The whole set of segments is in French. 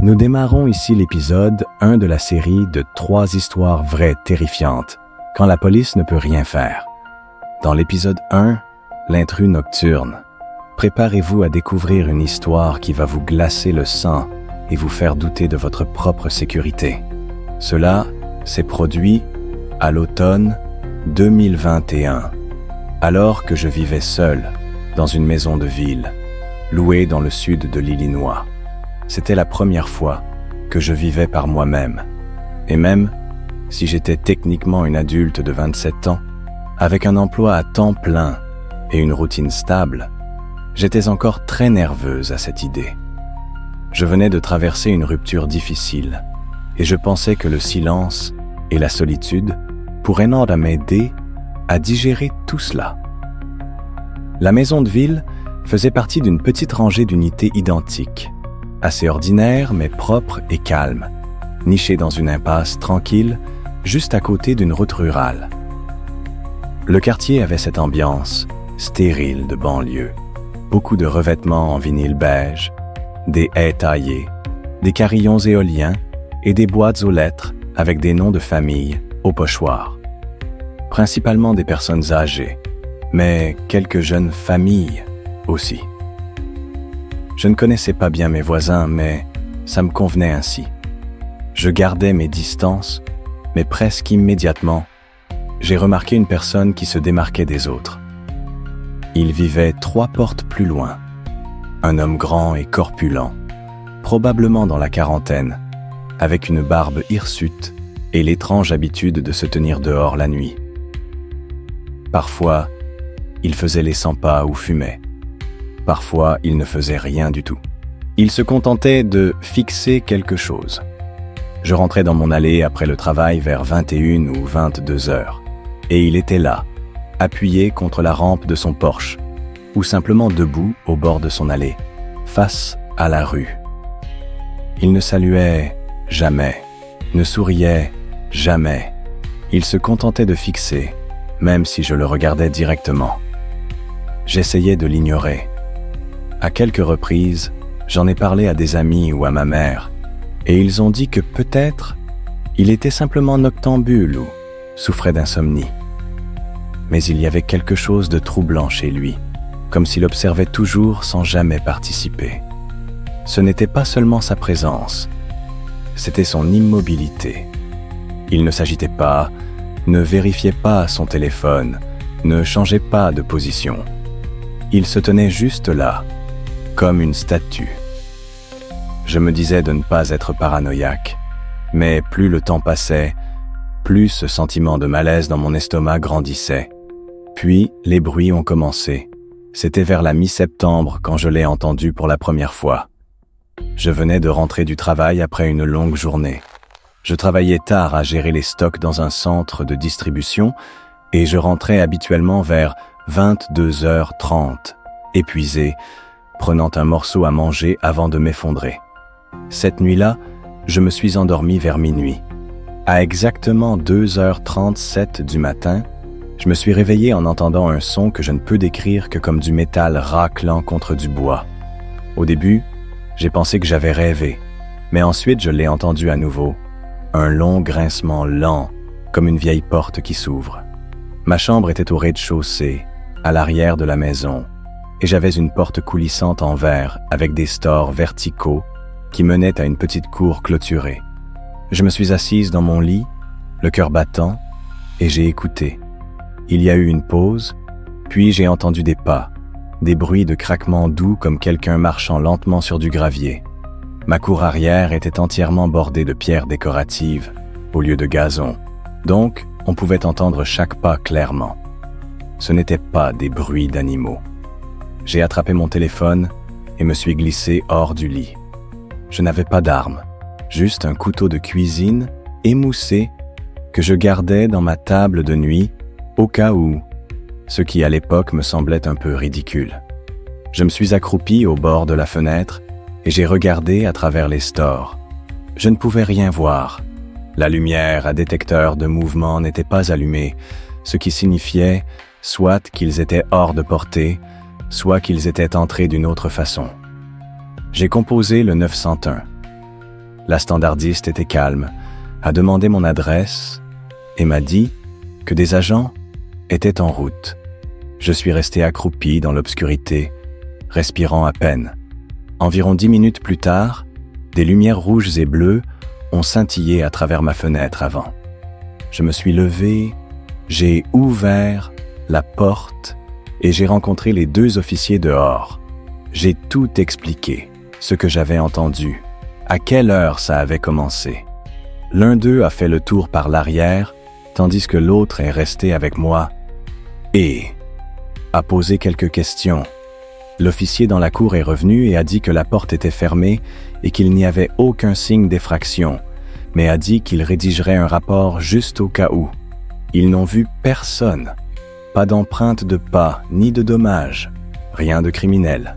Nous démarrons ici l'épisode 1 de la série de 3 histoires vraies terrifiantes, quand la police ne peut rien faire. Dans l'épisode 1, l'intrus nocturne, préparez-vous à découvrir une histoire qui va vous glacer le sang et vous faire douter de votre propre sécurité. Cela s'est produit à l'automne 2021, alors que je vivais seul dans une maison de ville, louée dans le sud de l'Illinois. C'était la première fois que je vivais par moi-même. Et même si j'étais techniquement une adulte de 27 ans, avec un emploi à temps plein et une routine stable, j'étais encore très nerveuse à cette idée. Je venais de traverser une rupture difficile et je pensais que le silence et la solitude pourraient m'aider à digérer tout cela. La maison de ville faisait partie d'une petite rangée d'unités identiques, assez ordinaire mais propre et calme, nichée dans une impasse tranquille, juste à côté d'une route rurale. Le quartier avait cette ambiance stérile de banlieue, beaucoup de revêtements en vinyle beige, des haies taillées, des carillons éoliens et des boîtes aux lettres avec des noms de famille au pochoir. Principalement des personnes âgées, mais quelques jeunes familles aussi. Je ne connaissais pas bien mes voisins, mais ça me convenait ainsi. Je gardais mes distances, mais presque immédiatement, j'ai remarqué une personne qui se démarquait des autres. Il vivait 3 portes plus loin. Un homme grand et corpulent, probablement dans la quarantaine, avec une barbe hirsute et l'étrange habitude de se tenir dehors la nuit. Parfois, il faisait les 100 pas ou fumait. Parfois, il ne faisait rien du tout. Il se contentait de fixer quelque chose. Je rentrais dans mon allée après le travail vers 21 ou 22 heures, et il était là, appuyé contre la rampe de son Porsche, ou simplement debout au bord de son allée, face à la rue. Il ne saluait jamais, ne souriait jamais. Il se contentait de fixer, même si je le regardais directement. J'essayais de l'ignorer. À quelques reprises, j'en ai parlé à des amis ou à ma mère, et ils ont dit que peut-être il était simplement noctambule ou souffrait d'insomnie. Mais il y avait quelque chose de troublant chez lui, comme s'il observait toujours sans jamais participer. Ce n'était pas seulement sa présence, c'était son immobilité. Il ne s'agitait pas, ne vérifiait pas son téléphone, ne changeait pas de position. Il se tenait juste là, comme une statue. Je me disais de ne pas être paranoïaque, mais plus le temps passait, plus ce sentiment de malaise dans mon estomac grandissait. Puis, les bruits ont commencé. C'était vers la mi-septembre quand je l'ai entendu pour la première fois. Je venais de rentrer du travail après une longue journée. Je travaillais tard à gérer les stocks dans un centre de distribution et je rentrais habituellement vers 22h30, épuisé, prenant un morceau à manger avant de m'effondrer. Cette nuit-là, je me suis endormi vers minuit. À exactement 2h37 du matin, je me suis réveillé en entendant un son que je ne peux décrire que comme du métal raclant contre du bois. Au début, j'ai pensé que j'avais rêvé, mais ensuite je l'ai entendu à nouveau. Un long grincement lent, comme une vieille porte qui s'ouvre. Ma chambre était au rez-de-chaussée, à l'arrière de la maison, et j'avais une porte coulissante en verre avec des stores verticaux qui menaient à une petite cour clôturée. Je me suis assise dans mon lit, le cœur battant, et j'ai écouté. Il y a eu une pause, puis j'ai entendu des pas, des bruits de craquements doux comme quelqu'un marchant lentement sur du gravier. Ma cour arrière était entièrement bordée de pierres décoratives, au lieu de gazon, donc on pouvait entendre chaque pas clairement. Ce n'étaient pas des bruits d'animaux. J'ai attrapé mon téléphone et me suis glissé hors du lit. Je n'avais pas d'arme, juste un couteau de cuisine émoussé que je gardais dans ma table de nuit au cas où, ce qui à l'époque me semblait un peu ridicule. Je me suis accroupi au bord de la fenêtre et j'ai regardé à travers les stores. Je ne pouvais rien voir. La lumière à détecteur de mouvement n'était pas allumée, ce qui signifiait soit qu'ils étaient hors de portée, soit qu'ils étaient entrés d'une autre façon. J'ai composé le 901. La standardiste était calme, a demandé mon adresse et m'a dit que des agents étaient en route. Je suis resté accroupi dans l'obscurité, respirant à peine. Environ 10 minutes plus tard, des lumières rouges et bleues ont scintillé à travers ma fenêtre avant. Je me suis levé, j'ai ouvert la porte et j'ai rencontré les 2 officiers dehors. J'ai tout expliqué, ce que j'avais entendu, à quelle heure ça avait commencé. L'un d'eux a fait le tour par l'arrière, tandis que l'autre est resté avec moi et a posé quelques questions. L'officier dans la cour est revenu et a dit que la porte était fermée et qu'il n'y avait aucun signe d'effraction, mais a dit qu'il rédigerait un rapport juste au cas où. Ils n'ont vu personne. Pas d'empreinte de pas, ni de dommages. Rien de criminel.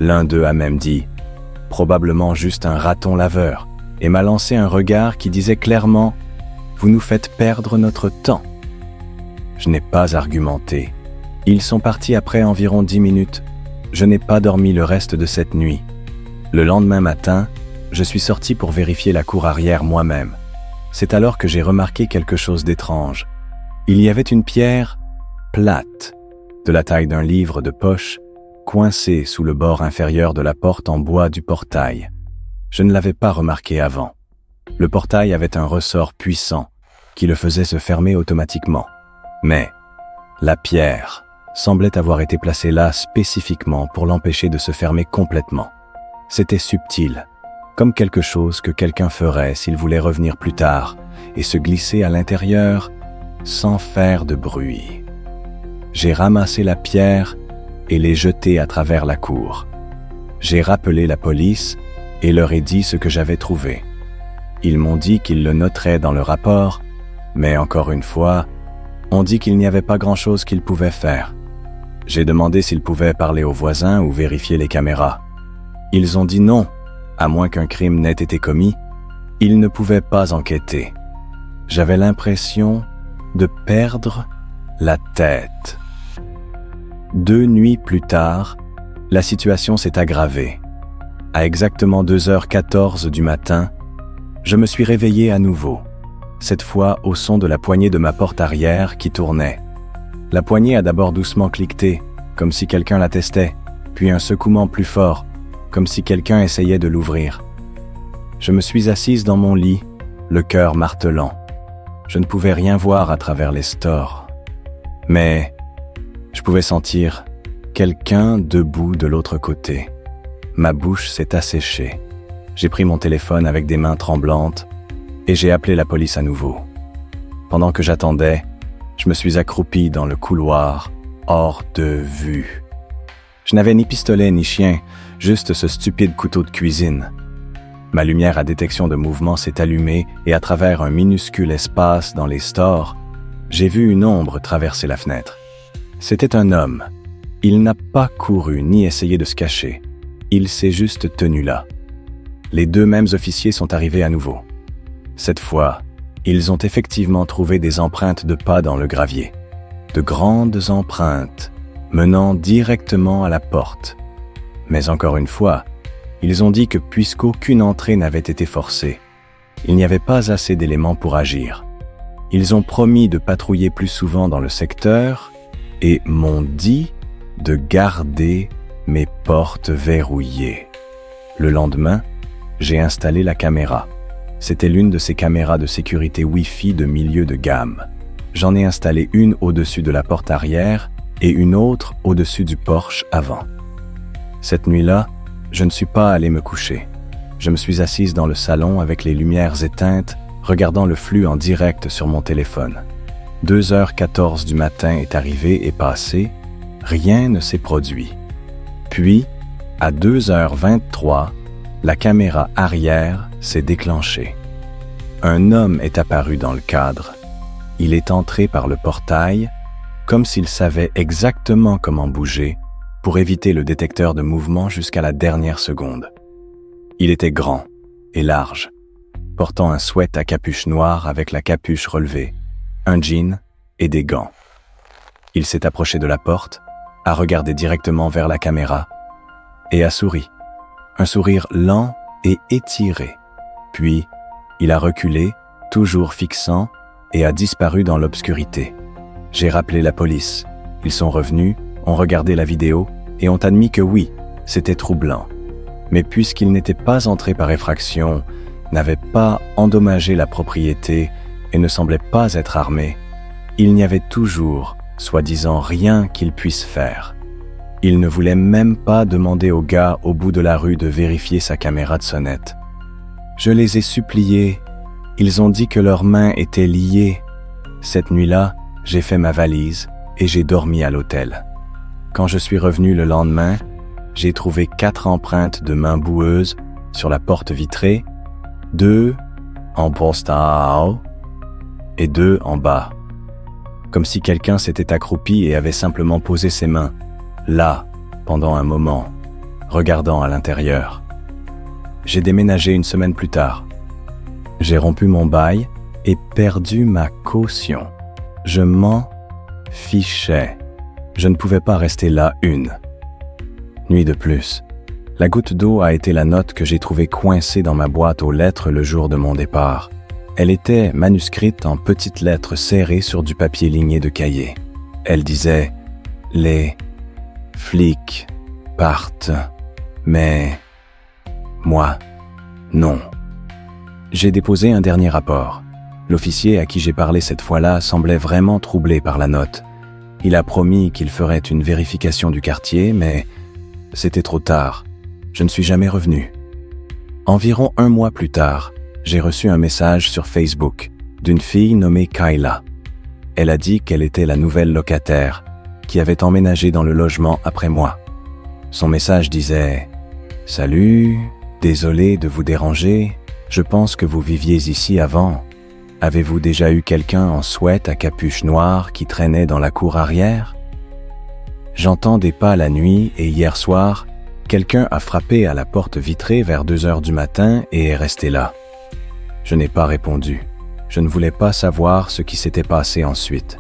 L'un d'eux a même dit « probablement juste un raton laveur » et m'a lancé un regard qui disait clairement « vous nous faites perdre notre temps ». Je n'ai pas argumenté. Ils sont partis après environ 10 minutes. Je n'ai pas dormi le reste de cette nuit. Le lendemain matin, je suis sorti pour vérifier la cour arrière moi-même. C'est alors que j'ai remarqué quelque chose d'étrange. Il y avait une pierre plate, de la taille d'un livre de poche, coincée sous le bord inférieur de la porte en bois du portail. Je ne l'avais pas remarqué avant. Le portail avait un ressort puissant qui le faisait se fermer automatiquement. Mais la pierre semblait avoir été placée là spécifiquement pour l'empêcher de se fermer complètement. C'était subtil, comme quelque chose que quelqu'un ferait s'il voulait revenir plus tard et se glisser à l'intérieur sans faire de bruit. J'ai ramassé la pierre et l'ai jetée à travers la cour. J'ai rappelé la police et leur ai dit ce que j'avais trouvé. Ils m'ont dit qu'ils le noteraient dans le rapport, mais encore une fois, on dit qu'il n'y avait pas grand-chose qu'ils pouvaient faire. J'ai demandé s'ils pouvaient parler aux voisins ou vérifier les caméras. Ils ont dit non, à moins qu'un crime n'ait été commis, ils ne pouvaient pas enquêter. J'avais l'impression de perdre la tête. 2 nuits plus tard, la situation s'est aggravée. À exactement 2h14 du matin, je me suis réveillé à nouveau, cette fois au son de la poignée de ma porte arrière qui tournait. La poignée a d'abord doucement cliqueté, comme si quelqu'un la testait, puis un secouement plus fort, comme si quelqu'un essayait de l'ouvrir. Je me suis assise dans mon lit, le cœur martelant. Je ne pouvais rien voir à travers les stores. Mais je pouvais sentir quelqu'un debout de l'autre côté. Ma bouche s'est asséchée. J'ai pris mon téléphone avec des mains tremblantes et j'ai appelé la police à nouveau. Pendant que j'attendais, je me suis accroupi dans le couloir, hors de vue. Je n'avais ni pistolet ni chien, juste ce stupide couteau de cuisine. Ma lumière à détection de mouvement s'est allumée et à travers un minuscule espace dans les stores, j'ai vu une ombre traverser la fenêtre. C'était un homme. Il n'a pas couru ni essayé de se cacher. Il s'est juste tenu là. Les 2 mêmes officiers sont arrivés à nouveau. Cette fois, ils ont effectivement trouvé des empreintes de pas dans le gravier. De grandes empreintes menant directement à la porte. Mais encore une fois, ils ont dit que puisqu'aucune entrée n'avait été forcée, il n'y avait pas assez d'éléments pour agir. Ils ont promis de patrouiller plus souvent dans le secteur et m'ont dit de garder mes portes verrouillées. Le lendemain, j'ai installé la caméra. C'était l'une de ces caméras de sécurité Wi-Fi de milieu de gamme. J'en ai installé une au-dessus de la porte arrière et une autre au-dessus du porche avant. Cette nuit-là, je ne suis pas allé me coucher. Je me suis assise dans le salon avec les lumières éteintes, regardant le flux en direct sur mon téléphone. 2h14 du matin est arrivé et passé, rien ne s'est produit. Puis, à 2h23, la caméra arrière s'est déclenchée. Un homme est apparu dans le cadre. Il est entré par le portail, comme s'il savait exactement comment bouger pour éviter le détecteur de mouvement jusqu'à la dernière seconde. Il était grand et large, portant un sweat à capuche noire avec la capuche relevée, un jean et des gants. Il s'est approché de la porte, a regardé directement vers la caméra et a souri. Un sourire lent et étiré, Puis, il a reculé, toujours fixant, et a disparu dans l'obscurité. J'ai rappelé la police. Ils sont revenus, ont regardé la vidéo et ont admis que oui, c'était troublant. Mais puisqu'il n'était pas entré par effraction, n'avait pas endommagé la propriété et ne semblait pas être armé, il n'y avait toujours, soi-disant, rien qu'il puisse faire. Il ne voulait même pas demander au gars au bout de la rue de vérifier sa caméra de sonnette. Je les ai suppliés. Ils ont dit que leurs mains étaient liées. Cette nuit-là, j'ai fait ma valise et j'ai dormi à l'hôtel. Quand je suis revenu le lendemain, j'ai trouvé 4 empreintes de mains boueuses sur la porte vitrée, 2 en postal et 2 en bas. Comme si quelqu'un s'était accroupi et avait simplement posé ses mains, là, pendant un moment, regardant à l'intérieur. J'ai déménagé une semaine plus tard. J'ai rompu mon bail et perdu ma caution. Je m'en fichais. Je ne pouvais pas rester là une nuit de plus. La goutte d'eau a été la note que j'ai trouvée coincée dans ma boîte aux lettres le jour de mon départ. Elle était manuscrite en petites lettres serrées sur du papier ligné de cahiers. Elle disait « Les flics partent, mais moi, non ». J'ai déposé un dernier rapport. L'officier à qui j'ai parlé cette fois-là semblait vraiment troublé par la note. Il a promis qu'il ferait une vérification du quartier, mais c'était trop tard. Je ne suis jamais revenu. Environ 1 mois plus tard, j'ai reçu un message sur Facebook d'une fille nommée Kayla. Elle a dit qu'elle était la nouvelle locataire qui avait emménagé dans le logement après moi. Son message disait « Salut, désolé de vous déranger, je pense que vous viviez ici avant. Avez-vous déjà eu quelqu'un en sweat à capuche noire qui traînait dans la cour arrière? J'entends des pas la nuit et hier soir, quelqu'un a frappé à la porte vitrée vers 2 heures du matin et est resté là. Je n'ai pas répondu. Je ne voulais pas savoir ce qui s'était passé ensuite.